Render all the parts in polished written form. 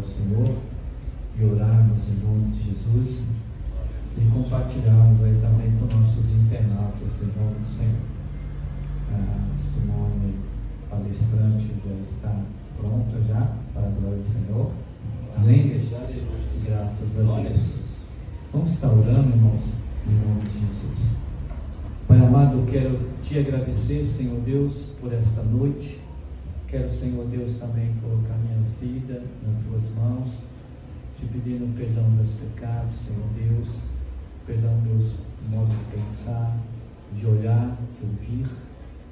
Senhor e orarmos em nome de Jesus e compartilharmos aí também com nossos internautas em nome do Senhor. A Simone, palestrante, já está pronta já, para a glória do Senhor. Amém, igreja? Graças a Deus. Vamos estar orando, irmãos, em nome de Jesus. Pai amado, eu quero te agradecer, Senhor Deus, por esta noite. Quero, Senhor Deus, também colocar minha vida nas tuas mãos, te pedindo perdão dos meus pecados, Senhor Deus, perdão meus modos de pensar, de olhar, de ouvir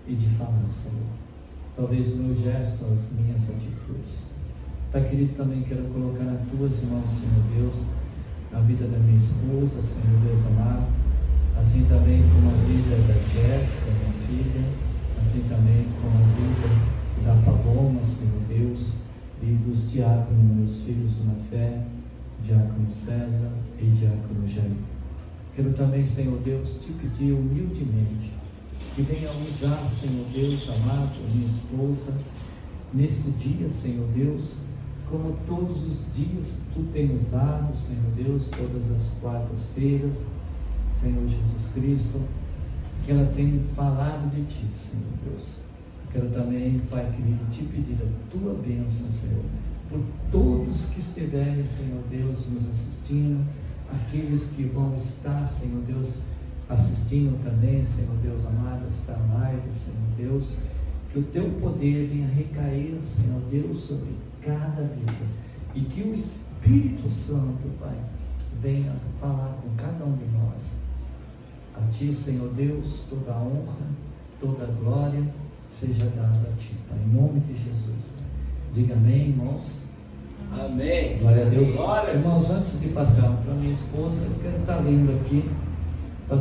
e de falar, Senhor. Talvez meus gestos, as minhas atitudes. Pai querido, também quero colocar nas tuas mãos, Senhor Deus, a vida da minha esposa, Senhor Deus amado, assim também como a vida da Jéssica, minha filha, assim também como a vida da Paloma, Senhor Deus, e dos diáconos, meus filhos na fé, diácono César e diácono Jair. Quero também, Senhor Deus, te pedir humildemente que venha usar, Senhor Deus amado, minha esposa, nesse dia, Senhor Deus, como todos os dias tu tem usado, Senhor Deus, todas as quartas-feiras, Senhor Jesus Cristo, que ela tem falado de ti, Senhor Deus. Quero também, Pai querido, te pedir a tua bênção, Senhor, por todos que estiverem, Senhor Deus, nos assistindo, aqueles que vão estar, Senhor Deus, assistindo também, Senhor Deus amado, esta live, Senhor Deus, que o teu poder venha recair, Senhor Deus, sobre cada vida, e que o Espírito Santo, Pai, venha falar com cada um de nós. A ti, Senhor Deus, toda a honra, toda a glória seja dada a ti, Pai, em nome de Jesus. Diga amém, irmãos. Amém. Glória a Deus. Glória. Irmãos, antes de passar para minha esposa, eu quero estar lendo aqui,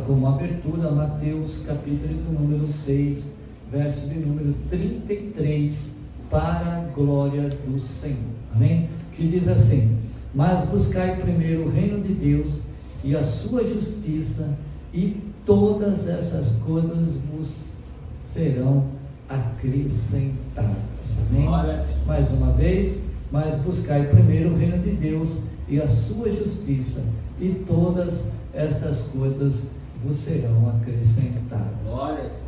como abertura, Mateus capítulo número 6, verso de número 33, para a glória do Senhor. Amém? Que diz assim: mas buscai primeiro o reino de Deus e a sua justiça, e todas essas coisas vos serão acrescentadas. Amém? Mais uma vez, mas buscai primeiro o reino de Deus e a sua justiça, e todas estas coisas vos serão acrescentadas.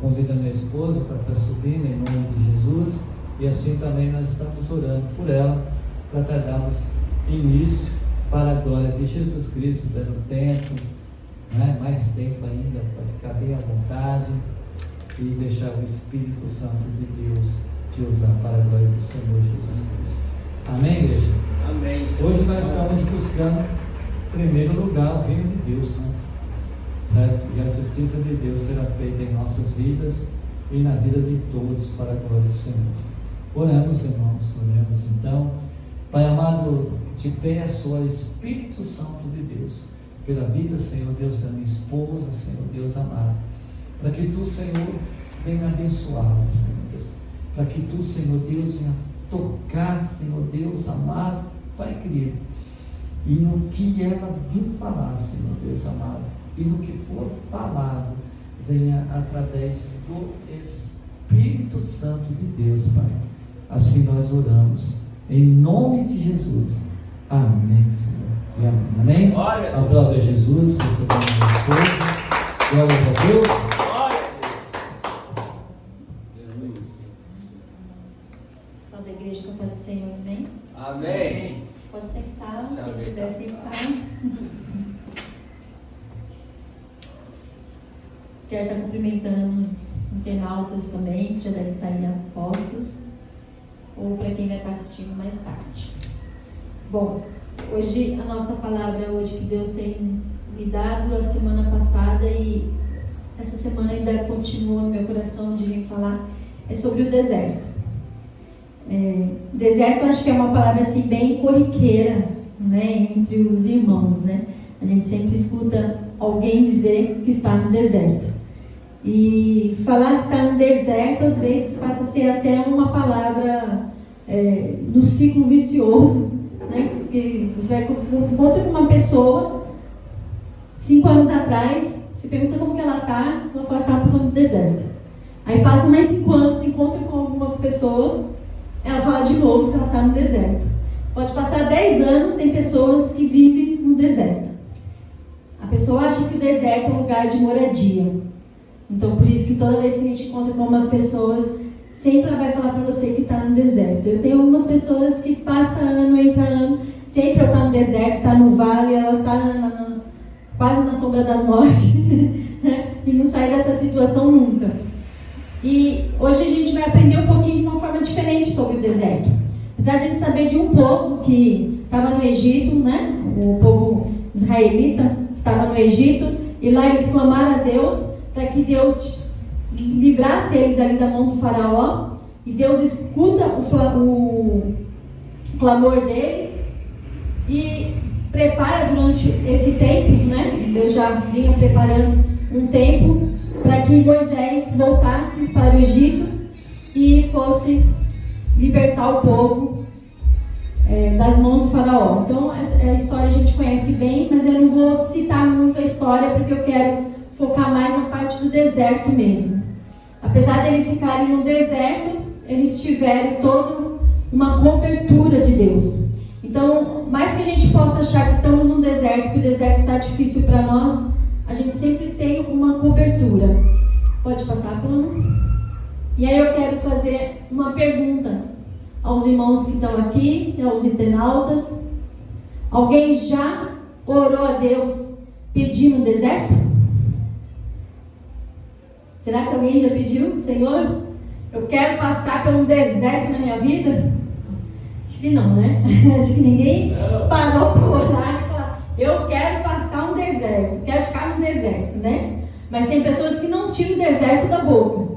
Convido a minha esposa para estar subindo em nome de Jesus, e assim também nós estamos orando por ela, para darmos início para a glória de Jesus Cristo, dando tempo, né? Mais tempo ainda, para ficar bem à vontade e deixar o Espírito Santo de Deus te usar para a glória do Senhor Jesus Cristo. Amém, igreja? Amém. Hoje nós estamos buscando, em primeiro lugar, o reino de Deus, né? Certo? E a justiça de Deus será feita em nossas vidas e na vida de todos para a glória do Senhor. Oramos, irmãos, oramos então. Pai amado, te peço, ó Espírito Santo de Deus, pela vida, Senhor Deus, da minha esposa, Senhor Deus amado, para que tu, Senhor, venha abençoá-la, Senhor Deus, para que tu, Senhor Deus, venha tocar, Senhor Deus amado, Pai querido, e no que ela vir falar, Senhor Deus amado, e no que for falado, venha através do Espírito Santo de Deus, Pai. Assim nós oramos, em nome de Jesus. Amém, Senhor. E amém. Amém? Glória. Aplauda a Jesus, recebemos a coisa. Glórias a Deus. Glória. Pessoal da igreja, que pode ser um amém? Amém. Pode sentar, Se quem puder sentar. Quero estar cumprimentando os internautas também, que já devem estar aí apostos, ou para quem vai estar assistindo mais tarde. Bom, hoje a nossa palavra hoje que Deus tem me dado a semana passada, e essa semana ainda continua no meu coração de vir falar, é sobre o deserto. Deserto, acho que é uma palavra assim bem corriqueira, né, entre os irmãos, né? A gente sempre escuta alguém dizer que está no deserto. E falar que está no deserto, às vezes, passa a ser até uma palavra no ciclo vicioso, né? Porque você encontra com uma pessoa, 5 anos atrás, você pergunta como que ela está, ela fala que está passando no deserto. Aí passa mais 5 anos, se encontra com alguma outra pessoa, ela fala de novo que ela está no deserto. Pode passar 10 anos tem pessoas que vivem no deserto. A pessoa acha que o deserto é um lugar de moradia. Então, por isso que toda vez que a gente encontra com umas pessoas, sempre ela vai falar para você que está no deserto. Eu tenho algumas pessoas que passam ano, entra ano, sempre eu estou no deserto, está no vale, ela está quase na sombra da morte, né? E não sai dessa situação nunca. E hoje a gente vai aprender um pouquinho de uma forma diferente sobre o deserto. Apesar de a gente saber de um povo que estava no Egito, né? O povo israelita estava no Egito, e lá eles clamaram a Deus para que Deus livrasse eles ali da mão do faraó, e Deus escuta o clamor deles e prepara durante esse tempo, né? Deus já vinha preparando um tempo para que Moisés voltasse para o Egito e fosse libertar o povo das mãos do faraó. Então, a história a gente conhece bem, mas eu não vou citar muito a história porque eu quero focar mais na parte do deserto mesmo. Apesar deles ficarem no deserto, eles tiveram toda uma cobertura de Deus. Então, mais que a gente possa achar que estamos num deserto, que o deserto está difícil para nós, a gente sempre tem uma cobertura. Pode passar, plano? E aí eu quero fazer uma pergunta aos irmãos que estão aqui, aos internautas. Alguém já orou a Deus pedindo deserto? Será que alguém já pediu? Senhor, eu quero passar por um deserto na minha vida? Acho que não, né? Acho que ninguém parou para orar e falar, eu quero passar um deserto, quero ficar no deserto, né? Mas tem pessoas que não tiram o deserto da boca,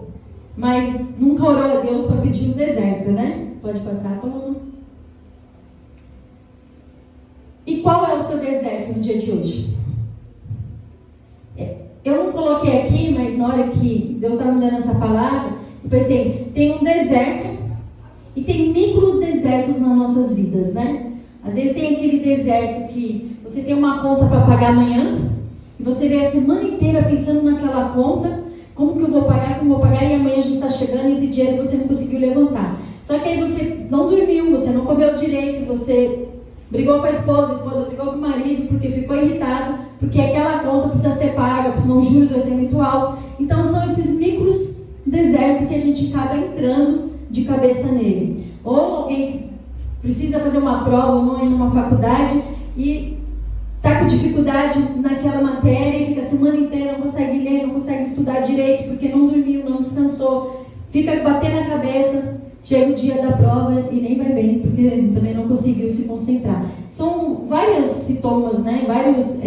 mas nunca orou a Deus para pedir um deserto, né? Pode passar, Paulo. E qual é o seu deserto no dia de hoje? Eu não coloquei aqui, mas na hora que Deus estava me dando essa palavra, eu pensei, tem um deserto e tem micros desertos nas nossas vidas, né? Às vezes tem aquele deserto que você tem uma conta para pagar amanhã e você vê a semana inteira pensando naquela conta, como que eu vou pagar, como eu vou pagar, e amanhã já está chegando e esse dinheiro você não conseguiu levantar. Só que aí você não dormiu, você não comeu direito, você brigou com a esposa brigou com o marido porque ficou irritado, porque aquela conta precisa ser paga, senão os juros vai ser muito alto. Então são esses micros desertos que a gente acaba entrando de cabeça nele. Ou alguém que precisa fazer uma prova, ou não ir numa faculdade e está com dificuldade naquela matéria e fica a semana inteira, não consegue ler, não consegue estudar direito porque não dormiu, não descansou, fica batendo a cabeça, chega o dia da prova e nem vai bem porque também não conseguiu se concentrar. São vários sintomas, né? Vários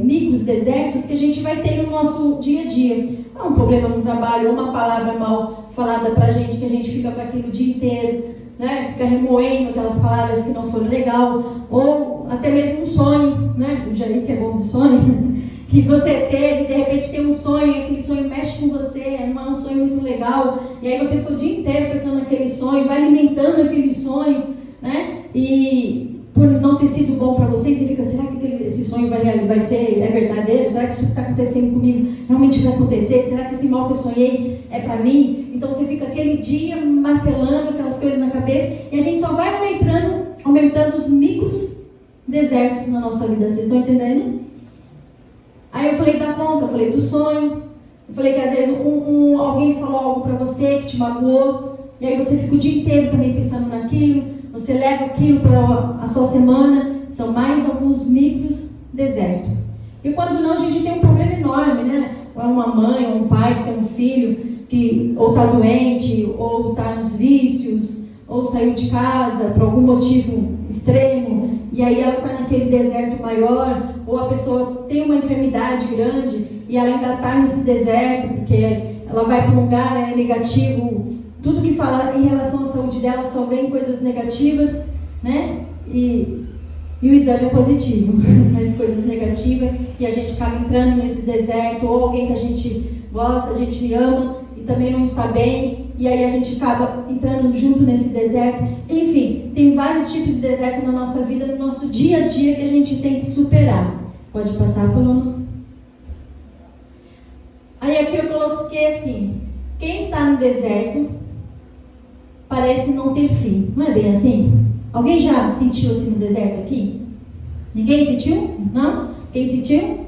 micros desertos que a gente vai ter no nosso dia a dia. Um problema no trabalho, uma palavra mal falada pra gente, que a gente fica com aquilo o dia inteiro, né? Fica remoendo aquelas palavras que não foram legal, ou até mesmo um sonho, né? O Jair que é bom de sonho, que você teve, de repente tem um sonho, e aquele sonho mexe com você, não é um sonho muito legal, e aí você fica o dia inteiro pensando naquele sonho, vai alimentando aquele sonho, né? E por não ter sido bom para você, você fica, será que esse sonho vai ser verdadeiro? Será que isso que está acontecendo comigo realmente vai acontecer? Será que esse mal que eu sonhei é para mim? Então você fica aquele dia martelando aquelas coisas na cabeça, e a gente só vai aumentando os micros desertos na nossa vida. Vocês estão entendendo? Aí eu falei da conta, eu falei do sonho, eu falei que às vezes alguém falou algo para você que te magoou, e aí você fica o dia inteiro também pensando naquilo, você leva aquilo para a sua semana. São mais alguns micros desertos. E quando não, a gente tem um problema enorme, né? Ou é uma mãe ou um pai que tem um filho que ou está doente, ou está nos vícios, ou saiu de casa por algum motivo extremo, e aí ela está naquele deserto maior, ou a pessoa tem uma enfermidade grande e ela ainda está nesse deserto, porque ela vai para um lugar negativo, tudo que fala em relação à saúde dela só vem coisas negativas, né? E o exame é positivo, mas coisas negativas, e a gente acaba entrando nesse deserto, ou alguém que a gente gosta, a gente ama e também não está bem, e aí a gente acaba entrando junto nesse deserto. Enfim, tem vários tipos de deserto na nossa vida, no nosso dia a dia, que a gente tem que superar. Pode passar, Paulo? Aí aqui eu coloquei assim, quem está no deserto parece não ter fim. Não é bem assim? Alguém já sentiu assim no deserto aqui? Ninguém sentiu? Não? Quem sentiu?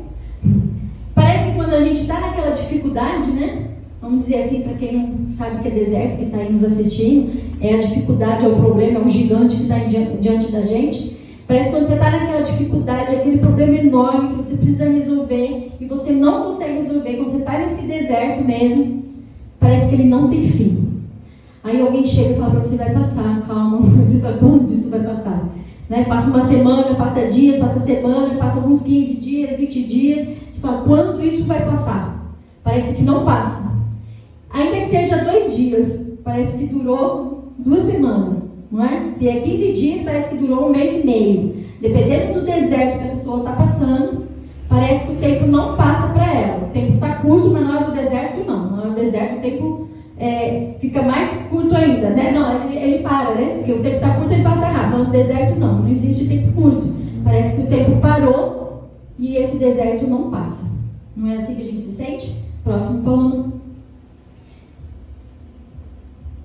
Parece que quando a gente está naquela dificuldade, né? Vamos dizer assim, para quem não sabe o que é deserto, que está aí nos assistindo, é a dificuldade, é o problema, é o gigante que está diante da gente. Parece que quando você está naquela dificuldade, aquele problema enorme que você precisa resolver e você não consegue resolver, quando você está nesse deserto mesmo, parece que ele não tem fim. Aí alguém chega e fala para você, vai passar, calma, você vai, quando isso vai passar? Né? Passa uma semana, passa dias, passa semana, passa alguns 15 dias, 20 dias, você fala, quando isso vai passar? Parece que não passa. Ainda que seja 2 dias, parece que durou 2 semanas, não é? Se é 15 dias, parece que durou 1 mês e meio. Dependendo do deserto que a pessoa está passando, parece que o tempo não passa para ela. O tempo está curto, mas na hora do deserto não. Na hora do deserto o tempo fica mais curto ainda, né? Não, ele para, né? Porque o tempo está curto, ele passa rápido. Mas no deserto não existe tempo curto. Parece que o tempo parou e esse deserto não passa. Não é assim que a gente se sente? Próximo plano.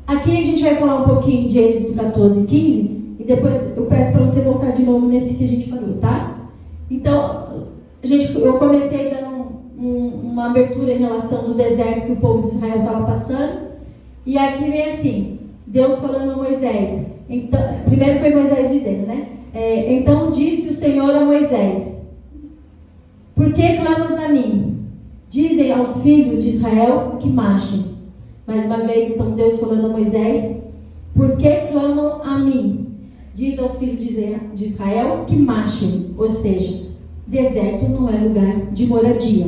Aqui a gente vai falar um pouquinho de Êxodo 14 e 15 e depois eu peço para você voltar de novo nesse que a gente parou, tá? Então, eu comecei dando uma abertura em relação ao deserto que o povo de Israel estava passando e aqui vem assim, Deus falando a Moisés. Então, primeiro foi Moisés dizendo, né? Então disse o Senhor a Moisés, por que clamas a mim? Dizem aos filhos de Israel que marchem. Mais uma vez, então, Deus falando a Moisés, por que clamam a mim? Diz aos filhos de Israel que marchem, ou seja, deserto não é lugar de moradia.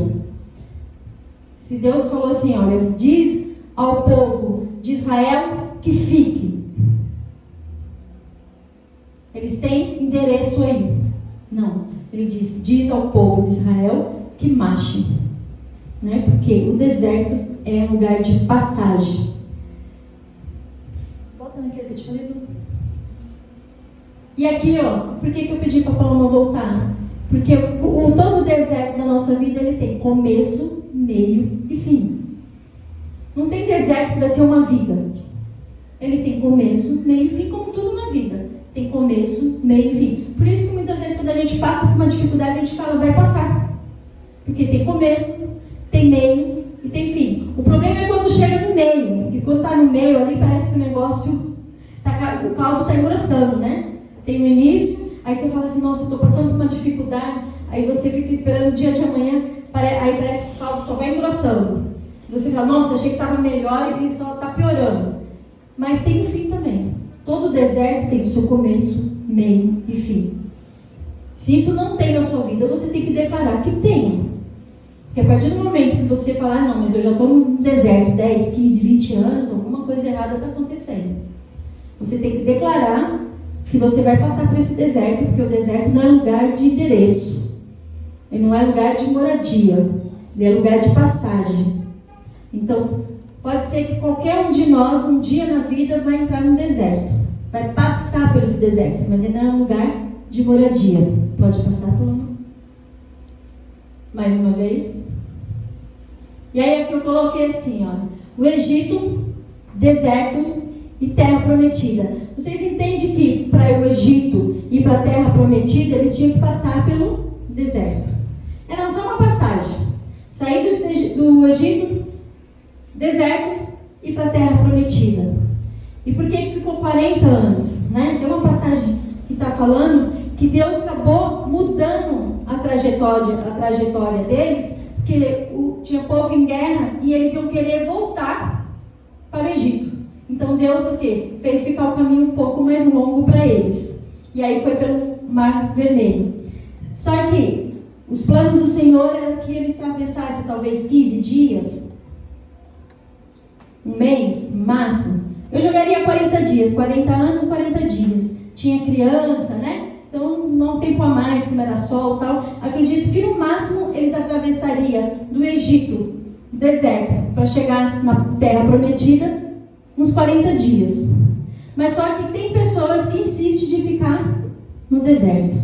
Se Deus falou assim, olha, diz ao povo de Israel que fique. Eles têm endereço aí? Não. Ele diz ao povo de Israel que marchem. Né? Porque o deserto é um lugar de passagem. Volta naquele que eu te falei. E aqui, ó, por que eu pedi para Paulo não voltar? Porque todo o deserto da nossa vida, ele tem começo, meio e fim. Não tem deserto que vai ser uma vida. Ele tem começo, meio e fim, como tudo na vida. Tem começo, meio e fim. Por isso que muitas vezes quando a gente passa por uma dificuldade, a gente fala, vai passar. Porque tem começo, tem meio e tem fim. O problema é quando chega no meio, porque quando está no meio ali parece que o negócio, o caldo está engrossando, né? Tem o início, aí você fala assim, nossa, estou passando por uma dificuldade, aí você fica esperando o dia de amanhã, aí parece que o caldo só vai engrossando. Você fala, nossa, achei que estava melhor e só está piorando. Mas tem um fim também. Todo deserto tem o seu começo, meio e fim. Se isso não tem na sua vida, você tem que declarar que tem. Porque a partir do momento que você falar, não, mas eu já estou no deserto 10, 15, 20 anos, alguma coisa errada está acontecendo. Você tem que declarar que você vai passar por esse deserto, porque o deserto não é lugar de endereço. Ele não é lugar de moradia. Ele é lugar de passagem. Então, pode ser que qualquer um de nós, um dia na vida, vai entrar no deserto. Vai passar por esse deserto, mas ele não é um lugar de moradia. Pode passar por um. Mais uma vez. E aí aqui eu coloquei assim, ó. O Egito, deserto e terra prometida. Vocês entendem que para o Egito e para a terra prometida, eles tinham que passar pelo deserto. Era só uma passagem. Sair do Egito, deserto e para a terra prometida. E por que ficou 40 anos? Né? Tem uma passagem que está falando que Deus acabou mudando a trajetória deles, porque tinha povo em guerra e eles iam querer voltar para o Egito. Então Deus o quê? Fez ficar o caminho um pouco mais longo para eles. E aí foi pelo Mar Vermelho. Só que os planos do Senhor eram que eles atravessassem talvez 15 dias, um mês, no máximo. Eu jogaria 40 dias, 40 anos, 40 dias. Tinha criança, né? Então, não tempo a mais, como era sol e tal. Acredito que no máximo eles atravessariam do Egito, deserto, para chegar na terra prometida, uns 40 dias. Mas só que tem pessoas que insistem de ficar no deserto.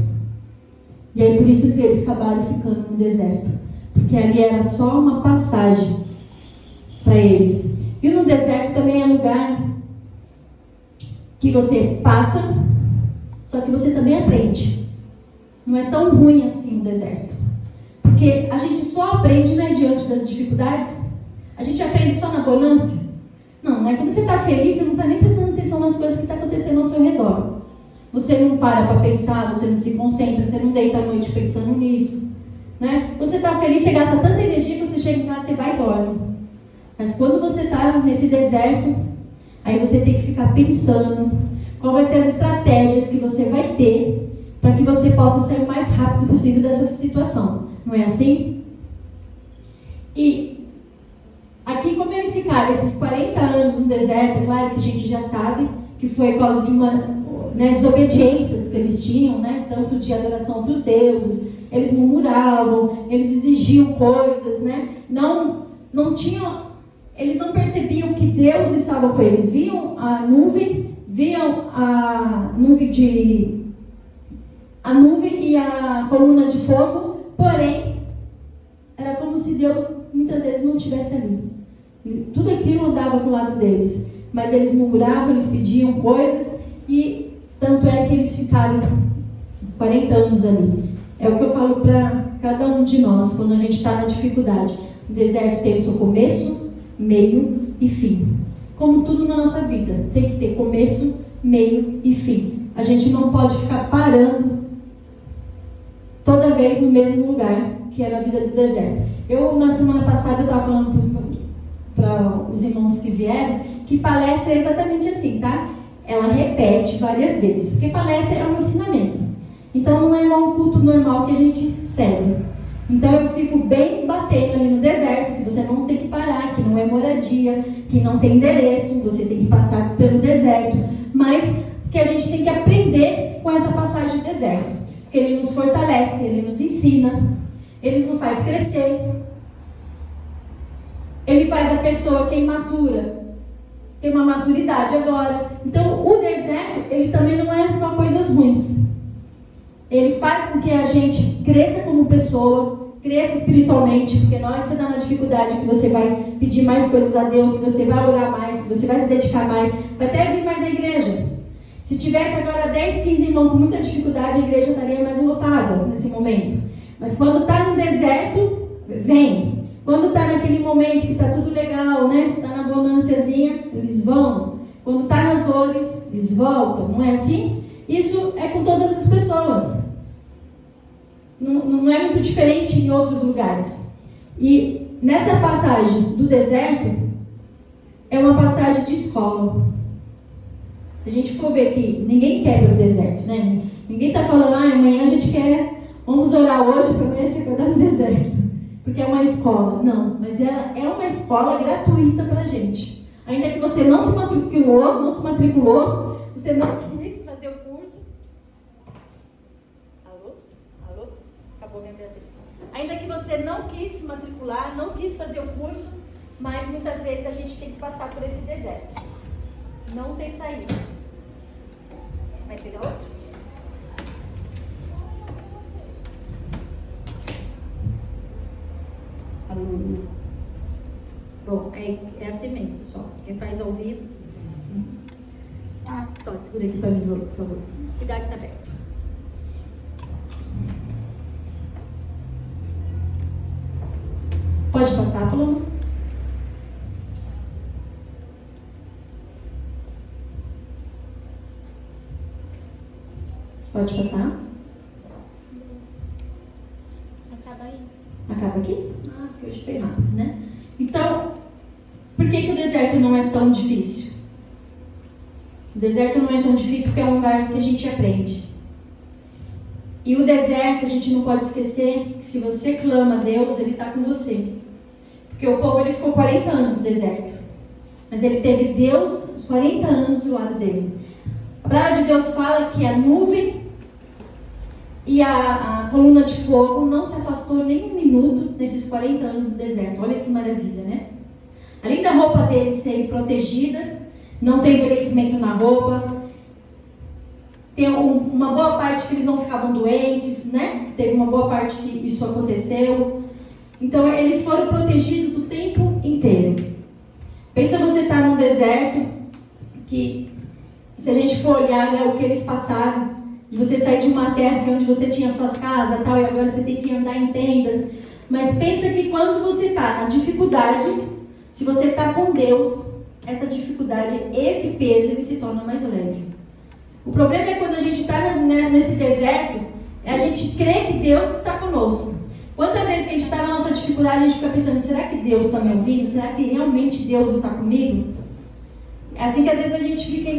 E aí por isso que eles acabaram ficando no deserto. Porque ali era só uma passagem para eles. E no deserto também é lugar que você passa Só que você também aprende. Não é tão ruim assim o deserto. Porque a gente só aprende, né, diante das dificuldades. A gente aprende só na bonança. Não, né? Quando você está feliz, você não está nem prestando atenção nas coisas que estão acontecendo ao seu redor. Você não para pensar, você não se concentra, você não deita à noite pensando nisso. Né? Quando você está feliz, você gasta tanta energia que você chega em casa, você vai e dorme. Mas quando você está nesse deserto, aí você tem que ficar pensando qual vai ser as estratégias que você vai ter para que você possa sair o mais rápido possível dessa situação. Não é assim? E aqui, como esse cara, esses 40 anos no deserto, é claro que a gente já sabe que foi por causa de uma desobediências que eles tinham, né? Tanto de adoração a outros deuses, eles murmuravam, eles exigiam coisas, né? Não tinham, eles não percebiam que Deus estava com eles. Viam a nuvem, a nuvem e a coluna de fogo, porém, era como se Deus muitas vezes não estivesse ali. Tudo aquilo andava do lado deles, mas eles murmuravam, eles pediam coisas, e tanto é que eles ficaram 40 anos ali. É o que eu falo para cada um de nós, quando a gente está na dificuldade. O deserto tem o seu começo, meio e fim. Como tudo na nossa vida, tem que ter começo, meio e fim. A gente não pode ficar parando toda vez no mesmo lugar, que era a vida do deserto. Na semana passada, eu estava falando para os irmãos que vieram, que palestra é exatamente assim, tá? Ela repete várias vezes, porque palestra é um ensinamento. Então, não é um culto normal que a gente segue. Então, eu fico bem batendo ali no deserto, que você não tem que parar, que não é moradia, que não tem endereço, você tem que passar pelo deserto. Mas que a gente tem que aprender com essa passagem do deserto. Porque ele nos fortalece, ele nos ensina, ele nos faz crescer. Ele faz a pessoa que é imatura ter uma maturidade agora. Então, o deserto, ele também não é só coisas ruins. Ele faz com que a gente cresça como pessoa, cresça espiritualmente, porque na hora que você está na dificuldade, que você vai pedir mais coisas a Deus, que você vai orar mais, que você vai se dedicar mais, vai até vir mais à igreja. Se tivesse agora 10, 15 irmãos com muita dificuldade, a igreja estaria mais lotada nesse momento. Mas quando está no deserto, vem. Quando está naquele momento que está tudo legal, né? Está na bonançazinha, eles vão. Quando está nas dores, eles voltam. Não é assim? Isso é com todas as pessoas. Não é muito diferente em outros lugares. E nessa passagem do deserto, é uma passagem de escola. Se a gente for ver que ninguém quer ir para o deserto, né? Ninguém está falando, amanhã a gente quer, vamos orar hoje para amanhã a gente acordar no deserto. Porque é uma escola. Não, mas ela é uma escola gratuita para a gente. Ainda que você não se matriculou, você não quis fazer o curso. Alô? Acabou minha bateria. Ainda que você não quis se matricular, não quis fazer o curso, mas muitas vezes a gente tem que passar por esse deserto. Não tem saída. Vai pegar outro? Bom, é assim mesmo, pessoal. Quem faz ao vivo. Então, segura aqui para mim, por favor. Cuidado que tá perto. Pode passar, Paloma? Pode passar? Acaba aí. Acaba aqui? Porque hoje foi rápido, né? Então, por que o deserto não é tão difícil? O deserto não é tão difícil porque é um lugar que a gente aprende. E o deserto, a gente não pode esquecer que se você clama a Deus, Ele está com você. Porque o povo ele ficou 40 anos no deserto. Mas ele teve Deus os 40 anos do lado dele. A palavra de Deus fala que a nuvem e a coluna de fogo não se afastou nem um minuto nesses 40 anos do deserto. Olha que maravilha, né? Além da roupa deles ser protegida, não tem envelhecimento na roupa, tem uma boa parte que eles não ficavam doentes, né? Teve uma boa parte que isso aconteceu. Então, eles foram protegidos o tempo inteiro. Pensa você estar num deserto, que se a gente for olhar, né, o que eles passaram, de você sair de uma terra que é onde você tinha suas casas e tal, e agora você tem que andar em tendas. Mas pensa que quando você está na dificuldade, se você está com Deus, essa dificuldade, esse peso, ele se torna mais leve. O problema é quando a gente está nesse deserto, a gente crê que Deus está conosco. Quantas vezes que a gente está na nossa dificuldade, a gente fica pensando, será que Deus está me ouvindo? Será que realmente Deus está comigo? É assim que às vezes a gente fica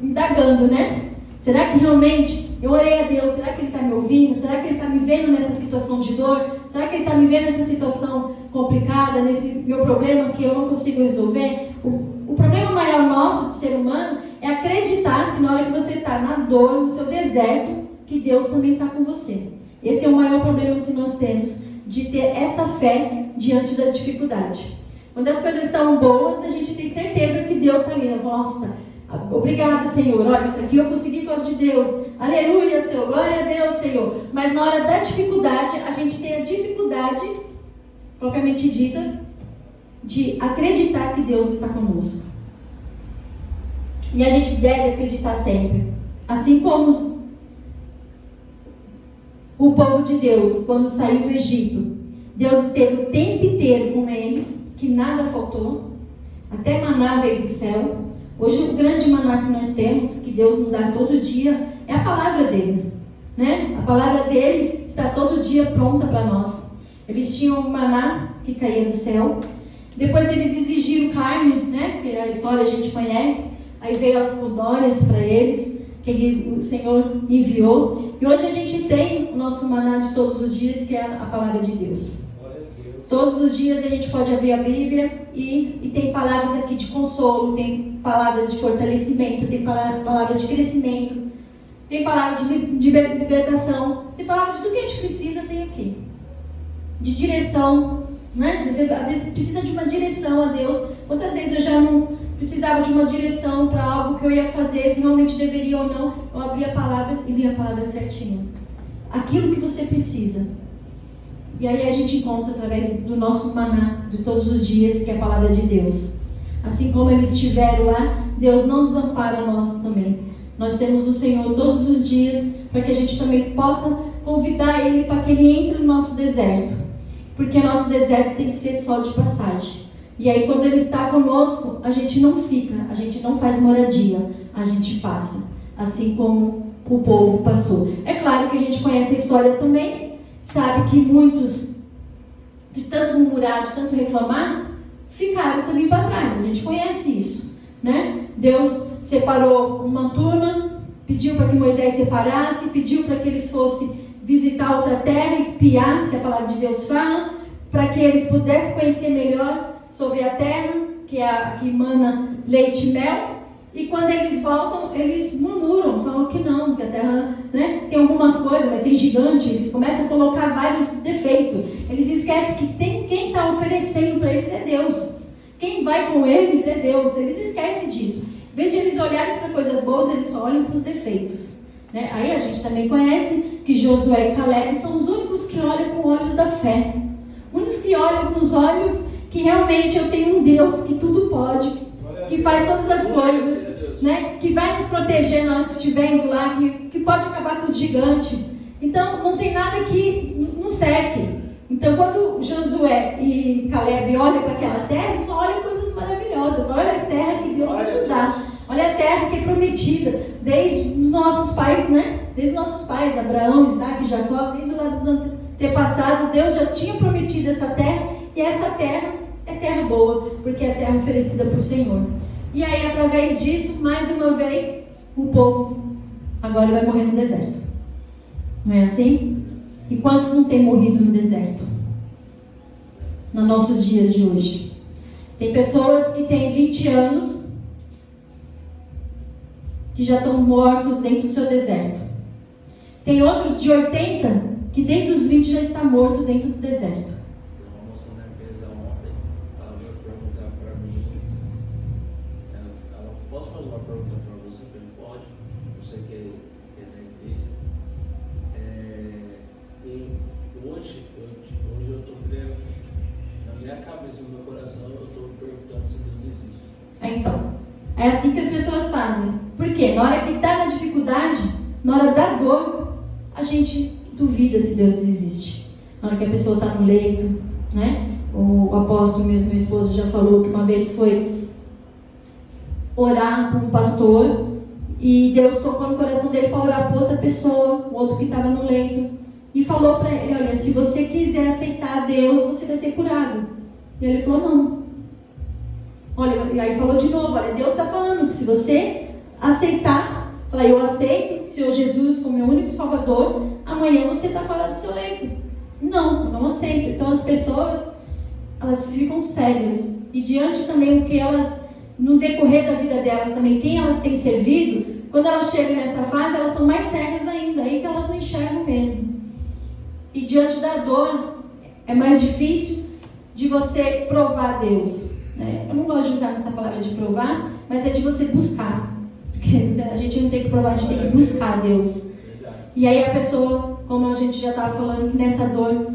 indagando, né? Será que realmente eu orei a Deus? Será que Ele está me ouvindo? Será que Ele está me vendo nessa situação de dor? Será que Ele está me vendo nessa situação complicada, nesse meu problema que eu não consigo resolver? O problema maior nosso, de ser humano, é acreditar que na hora que você está na dor, no seu deserto, que Deus também está com você. Esse é o maior problema que nós temos, de ter essa fé diante das dificuldades. Quando as coisas estão boas, a gente tem certeza que Deus está ali. Nossa, obrigado, Senhor. Olha, isso aqui eu consegui por causa de Deus. Aleluia, Senhor. Glória a Deus, Senhor. Mas na hora da dificuldade, a gente tem a dificuldade, propriamente dita, de acreditar que Deus está conosco. E a gente deve acreditar sempre. Assim como o povo de Deus, quando saiu do Egito, Deus esteve o tempo inteiro com eles, que nada faltou, até maná veio do céu. Hoje o grande maná que nós temos, que Deus nos dá todo dia, é a palavra dele, né? A palavra dele está todo dia pronta para nós. Eles tinham um maná que caía do céu, depois eles exigiram carne, né? Que a história a gente conhece, aí veio as codornas para eles, que o Senhor enviou, e hoje a gente tem o nosso maná de todos os dias, que é a palavra de Deus. Todos os dias a gente pode abrir a Bíblia e tem palavras aqui de consolo, tem palavras de fortalecimento, tem palavras de crescimento, tem palavras de libertação, tem palavras de tudo que a gente precisa, tem aqui. De direção, né? Se você às vezes precisa de uma direção a Deus, quantas vezes eu já não precisava de uma direção para algo que eu ia fazer, se realmente deveria ou não, eu abria a palavra e via a palavra certinho. Aquilo que você precisa. E aí a gente encontra através do nosso maná de todos os dias, que é a palavra de Deus. Assim como eles estiveram lá, Deus não desampara nós também. Nós temos o Senhor todos os dias, para que a gente também possa convidar Ele para que Ele entre no nosso deserto. Porque nosso deserto tem que ser só de passagem. E aí quando Ele está conosco, a gente não fica, a gente não faz moradia, a gente passa. Assim como o povo passou. É claro que a gente conhece a história também, sabe que muitos, de tanto murmurar, de tanto reclamar, ficaram também para trás. A gente conhece isso, né? Deus separou uma turma, pediu para que Moisés separasse, pediu para que eles fossem visitar outra terra, espiar, que a palavra de Deus fala, para que eles pudessem conhecer melhor sobre a terra, que é a que emana leite e mel. E quando eles voltam, eles murmuram, falam que não, que a terra, né, tem algumas coisas, mas tem gigante, eles começam a colocar vários defeitos. Eles esquecem que quem está oferecendo para eles é Deus. Quem vai com eles é Deus. Eles esquecem disso. Em vez de eles olharem para coisas boas, eles só olham para os defeitos. Né? Aí a gente também conhece que Josué e Caleb são os únicos que olham com olhos da fé. Únicos que olham com os olhos que realmente eu tenho um Deus que tudo pode, que faz todas as coisas, né? Que vai nos proteger nós que estivermos lá, que pode acabar com os gigantes. Então, não tem nada que nos cerque. Então, quando Josué e Caleb olham para aquela terra, eles só olham coisas maravilhosas. Olha a terra que Deus nos dá. Olha a terra que é prometida. Desde nossos pais, né? Desde nossos pais, Abraão, Isaac, Jacó, desde lá dos antepassados, Deus já tinha prometido essa terra. E essa terra é terra boa, porque é a terra oferecida por Senhor. E aí, através disso, mais uma vez, o povo agora vai morrer no deserto. Não é assim? E quantos não têm morrido no deserto? Nos nossos dias de hoje. Tem pessoas que têm 20 anos que já estão mortos dentro do seu deserto. Tem outros de 80 que desde os 20 já está morto dentro do deserto. Hoje eu estou crendo, na minha cabeça, no meu coração, eu estou perguntando se Deus existe. Então, é assim que as pessoas fazem. Por quê? Na hora que está na dificuldade, Na hora da dor, a gente duvida se Deus existe. Na hora que a pessoa está no leito, né? O apóstolo mesmo, meu esposo, já falou que uma vez foi orar com um pastor e Deus tocou no coração dele para orar por outra pessoa, o outro que estava no leito, e falou para ele: olha, se você quiser aceitar Deus, você vai ser curado. E ele falou: não. Olha, e aí falou de novo: olha, Deus está falando que se você aceitar, falar, eu aceito o Senhor Jesus como meu único Salvador, amanhã você está fora do seu leito. Não, eu não aceito. Então as pessoas, elas ficam cegas, e diante também o que elas, no decorrer da vida delas também, quem elas têm servido, quando elas chegam nessa fase, elas estão mais cegas ainda, aí que elas não enxergam mesmo. E diante da dor, é mais difícil de você provar Deus, né? Eu não gosto de usar essa palavra de provar, mas é de você buscar, porque a gente não tem que provar, a gente tem que buscar Deus. E aí a pessoa, como a gente já estava falando, que nessa dor,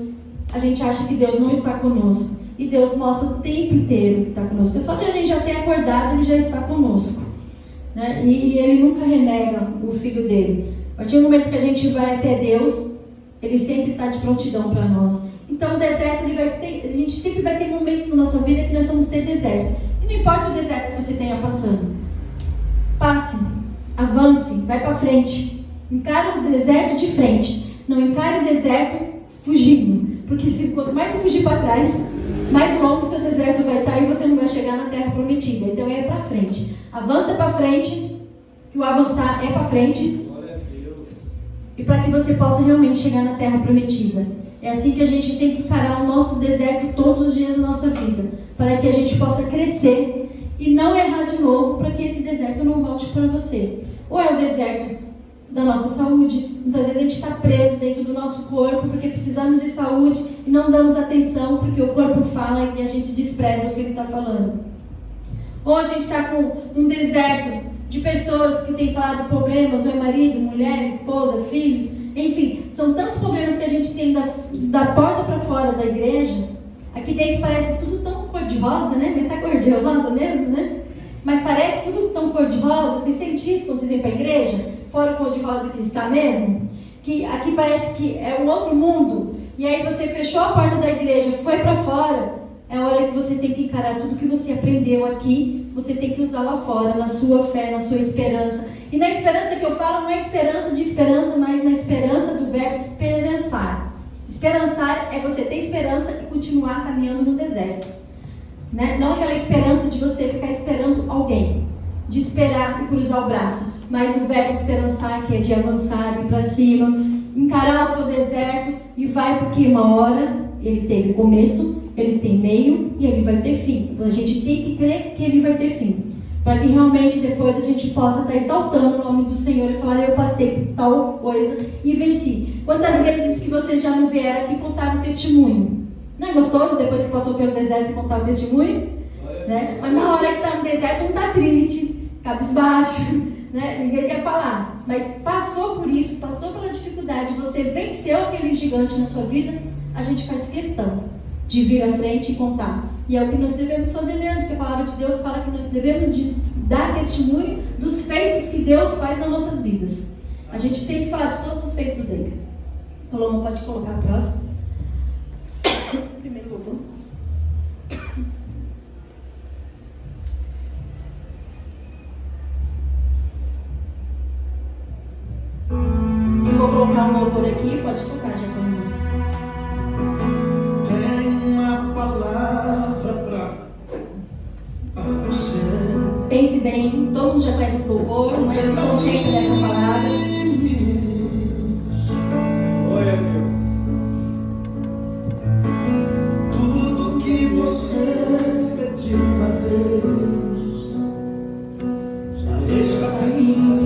a gente acha que Deus não está conosco. E Deus mostra o tempo inteiro que está conosco. Só de a gente já ter acordado, Ele já está conosco, né? E Ele nunca renega o Filho dele. A partir do momento que a gente vai até Deus, Ele sempre está de prontidão para nós. Então o deserto, a gente sempre vai ter momentos na nossa vida que nós vamos ter deserto. E não importa o deserto que você tenha passando. Passe, avance, vai para frente. Encara o deserto de frente. Não encare o deserto fugindo. Porque quanto mais você fugir para trás, mais longo o seu deserto vai estar e você não vai chegar na terra prometida. Então é para frente. Avança para frente, que o avançar é para frente. Glória a Deus. E para que você possa realmente chegar na terra prometida. É assim que a gente tem que encarar o nosso deserto todos os dias da nossa vida. Para que a gente possa crescer e não errar de novo, para que esse deserto não volte para você. Ou é o deserto da nossa saúde. Muitas vezes a gente está preso dentro do nosso corpo porque precisamos de saúde e não damos atenção porque o corpo fala e a gente despreza o que ele está falando. Ou a gente está com um deserto de pessoas que têm falado problemas, ou é marido, mulher, esposa, filhos, enfim, são tantos problemas que a gente tem da porta para fora da igreja. Aqui dentro parece tudo tão cor-de-rosa, né? Mas está cor-de-rosa mesmo, né? Mas parece tudo tão cor-de-rosa. Vocês sentem isso quando vocês vêm para a igreja? Fora o cor-de-rosa que está mesmo? Que aqui parece que é um outro mundo. E aí você fechou a porta da igreja, foi para fora. É a hora que você tem que encarar tudo que você aprendeu aqui. Você tem que usar lá fora, na sua fé, na sua esperança. E na esperança que eu falo, não é esperança de esperança, mas na esperança do verbo esperançar. Esperançar é você ter esperança e continuar caminhando no deserto, né? Não aquela esperança de você ficar esperando alguém, de esperar e cruzar o braço, mas o verbo esperançar, que é de avançar, ir para cima, encarar o seu deserto e vai, porque uma hora ele teve começo, ele tem meio e ele vai ter fim. Então a gente tem que crer que ele vai ter fim, para que realmente depois a gente possa estar exaltando o nome do Senhor e falar: eu passei por tal coisa e venci. Quantas vezes que vocês já não vieram aqui contar um testemunho? Não é gostoso depois que passou pelo deserto contar o testemunho? Né? Mas na hora que está no deserto não está triste, cabisbaixo, né? Ninguém quer falar. Mas passou por isso, passou pela dificuldade, você venceu aquele gigante na sua vida, a gente faz questão de vir à frente e contar. E é o que nós devemos fazer mesmo, porque a palavra de Deus fala que nós devemos dar testemunho dos feitos que Deus faz nas nossas vidas. A gente tem que falar de todos os feitos dele. Paloma, pode colocar a próxima. Primeiro louvor. Eu vou colocar um louvor aqui, pode soltar, já Paloma. Tem uma palavra pra você. Pense bem, todo mundo já conhece o louvor, mas se concentre nessa palavra. Glória a Deus. Tudo que você pediu a Deus já está vindo.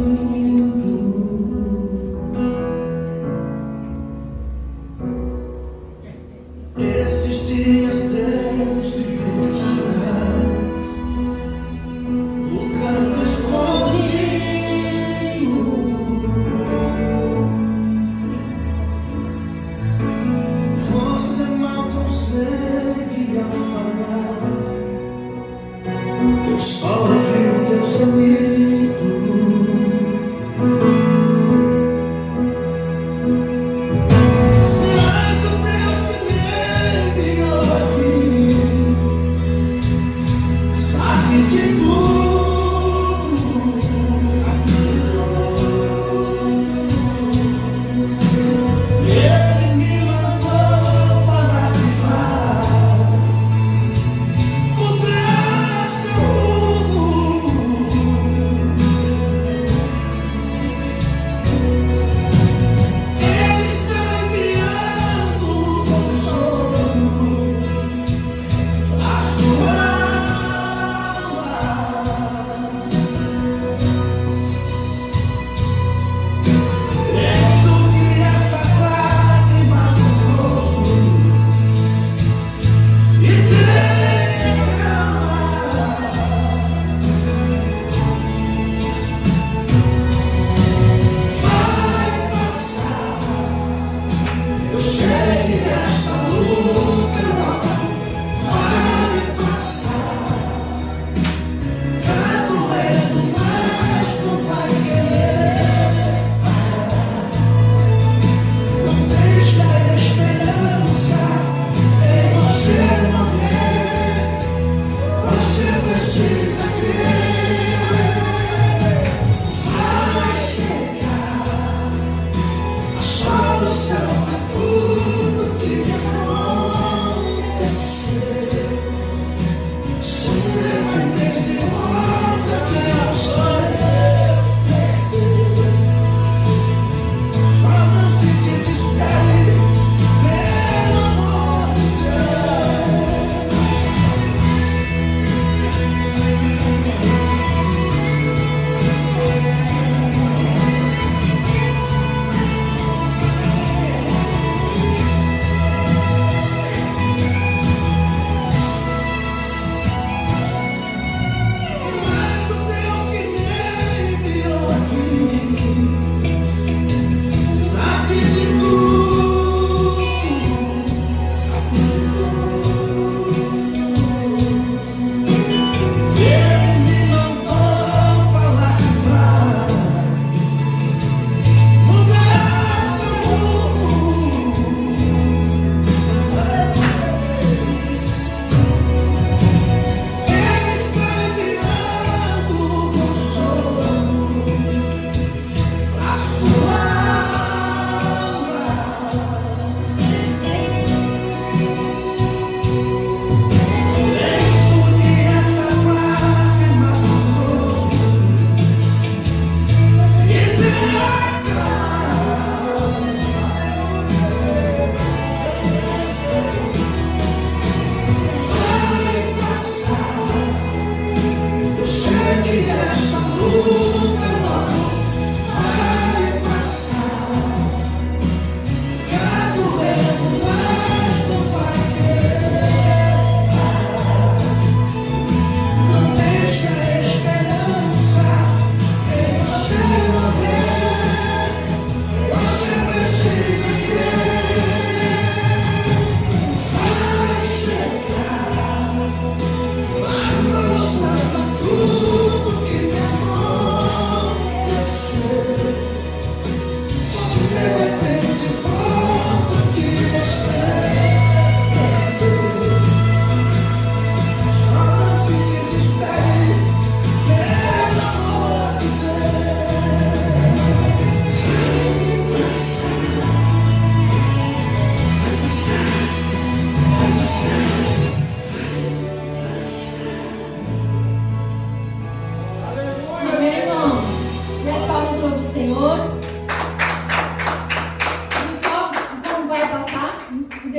Esses dias Deus te viu chegar no canto escondido. Você mal consegue falar. Deus só ouviu teu gemido.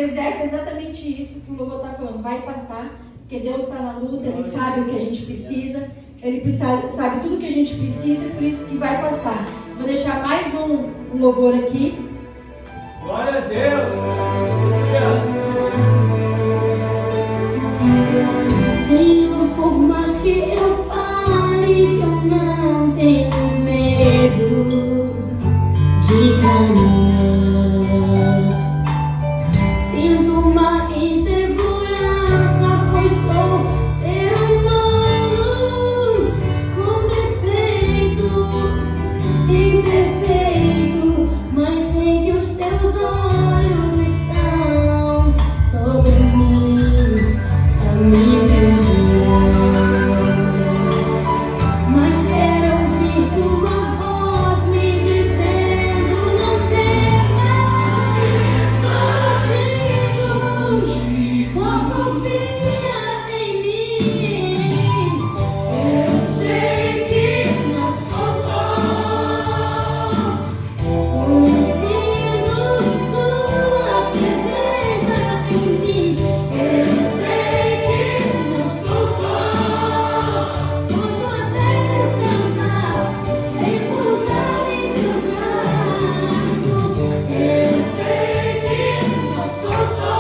deserto é exatamente isso que o louvor está falando. Vai passar, porque Deus está na luta, Ele sabe o que a gente precisa, Ele sabe tudo o que a gente precisa, por isso que vai passar. Vou deixar mais um louvor aqui. Glória a Deus! Senhor, por mais que eu fale que eu não tenho medo de caminhar, sinto uma insegurança, pois sou ser humano com defeitos, imperfeito, mas sei que os teus olhos estão sobre mim, a me vigiar. Mas quero ouvir tua voz me dizendo: não temas, só confia em mim. Eu sei que não sou só, conhecendo tua presença em mim. Eu sei que não sou só, posso até descansar, repousar em teus braços. Eu sei que não sou só,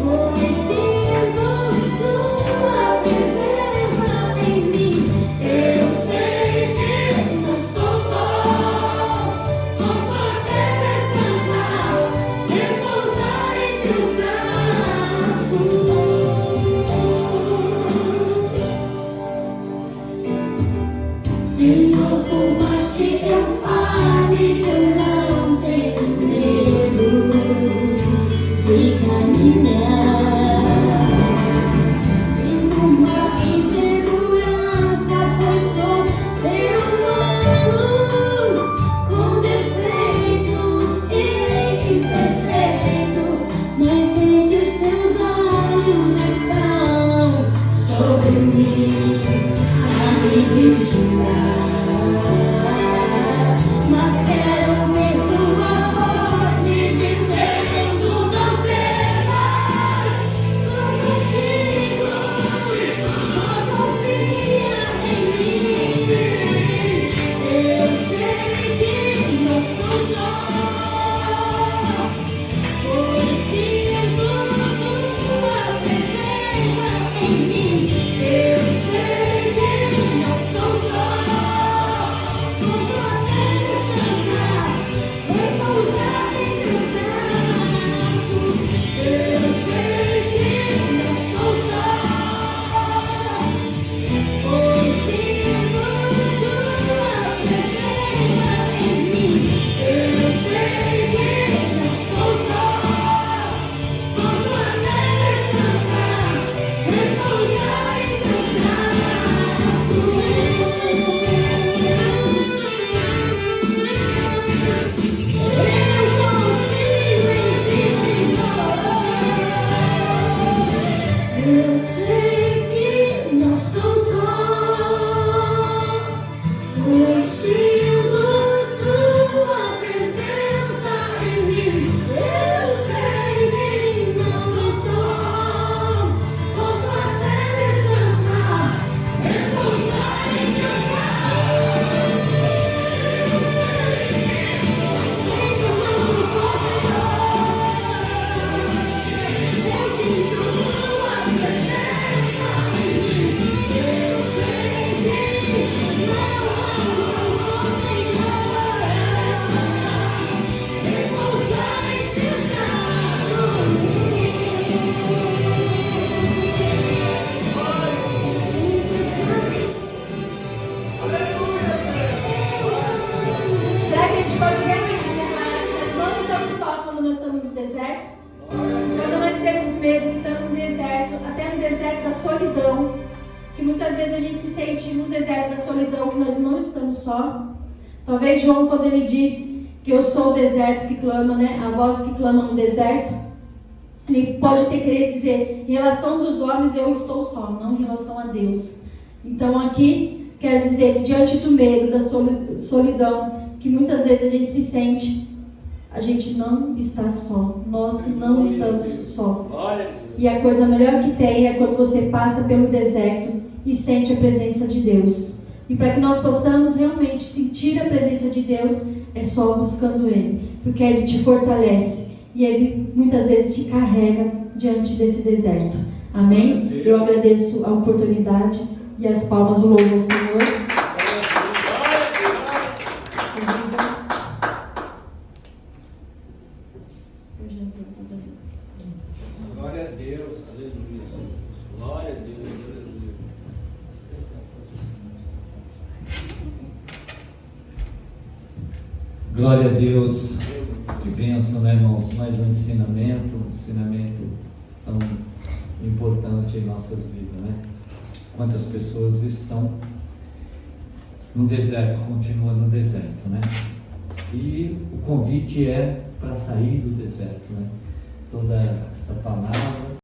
conhecendo tua presença em mim. Eu sei que não estou só, posso até descansar, repousar em teus braços. Senhor, por mais que eu fale, eu não tenho medo de caminhar. Sinto uma insegurança, pois sou ser humano com defeitos e imperfeito, mas sei que os teus olhos estão sobre mim, a me vigiar. Mas quero ouvir tua voz me dizendo: não temas, só contigo, só confia em mim. Eu sei que não sou só, pois sinto tua presença em mim. Eu sei que não sou só, posso até descansar, repousar em teus braços. Eu sei que não sou só, pois sinto tua presença em mim. Eu sei que não sou só, posso até descansar, repousar em teus braços. Eu confio em ti, Senhor. Eu sei que não estou só, pois sinto tua presença em mim. Eu sei que não estou só, posso até descansar, repousar em teus braços. Eu sei que não estou só, eu sinto tua presença em mim. Eu sei que os meus olhos estão descansar, repousar em teus Será que a gente pode realmente lembrar que nós não estamos só quando nós estamos no deserto? Quando nós temos medo, que estamos no deserto, até no deserto da solidão, que muitas vezes a gente se sente no deserto da solidão, que nós não estamos só. Talvez João, quando ele disse que eu sou o deserto que clama, né? A voz que clama no deserto, ele pode ter querer dizer, em relação dos homens eu estou só, não em relação a Deus. Então aqui quer dizer que diante do medo, da solidão, que muitas vezes a gente se sente, a gente não está só. Nós não estamos só. Glória a Deus. E a coisa melhor que tem é quando você passa pelo deserto e sente a presença de Deus. E para que nós possamos realmente sentir a presença de Deus, é só buscando Ele. Porque Ele te fortalece e Ele muitas vezes te carrega diante desse deserto. Amém? Eu agradeço a oportunidade e as palmas do louvor ao Senhor. Glória a Deus, aleluia. Glória a Deus, aleluia. Glória a Deus. Que bênção, né, irmãos? Mais um ensinamento tão importante em nossas vidas, né? Quantas pessoas estão no deserto, continuam no deserto, né? E o convite é para sair do deserto, né? Toda esta palavra